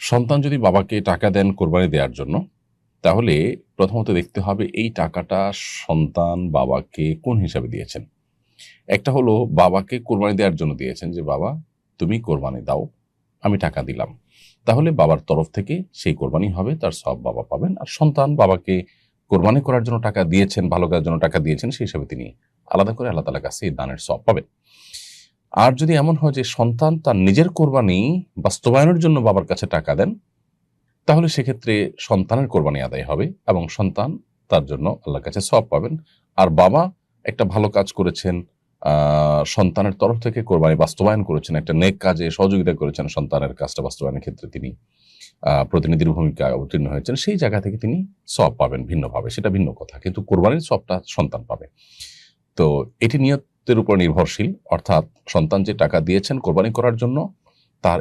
সন্তান যদি বাবাকে টাকা দেন কোরবানি দেওয়ার জন্য, তাহলে প্রথমত দেখতে হবে এই টাকাটা সন্তান বাবাকে কোন হিসাবে দিয়েছেন। একটা হলো বাবাকে কোরবানি দেওয়ার জন্য দিয়েছেন যে, "বাবা তুমি কোরবানি দাও, আমি টাকা দিলাম।" তাহলে বাবার তরফ থেকে সেই কোরবানি হবে, তার সওয়াব বাবা পাবেন। আর সন্তান বাবাকে কোরবানি করার জন্য টাকা দিয়েছেন, ভালো কাজের জন্য টাকা দিয়েছেন, সেই হিসাবে তিনি আলাদা করে আল্লাহ তাআলার কাছে এই দানের সওয়াব পাবেন। আর যদি এমন হয় যে সন্তান তার নিজের কোরবানি বাস্তবায়নের জন্য বাবার কাছে টাকা দেন, তাহলে সেক্ষেত্রে সন্তানের কোরবানি আদায় হবে এবং সন্তান তার জন্য আল্লাহর কাছে সওয়াব পাবেন। আর বাবা একটা ভালো কাজ করেছেন, সন্তানের তরফ থেকে কোরবানি বাস্তবায়ন করেছেন, একটা নেক কাজে সহযোগিতা করেছেন, সন্তানের কাজটা বাস্তবায়নের ক্ষেত্রে তিনি প্রতিনিধির ভূমিকায় অবতীর্ণ হয়েছেন, সেই জায়গা থেকে তিনি সওয়াব পাবেন ভিন্নভাবে, সেটা ভিন্ন কথা। কিন্তু কোরবানির সওয়াবটা সন্তান পাবে। তো এটি নিয়তের উপর নির্ভরশীল, অর্থাৎ সন্তান যে টাকা দিয়েছেন কোরবানি করার জন্য, তার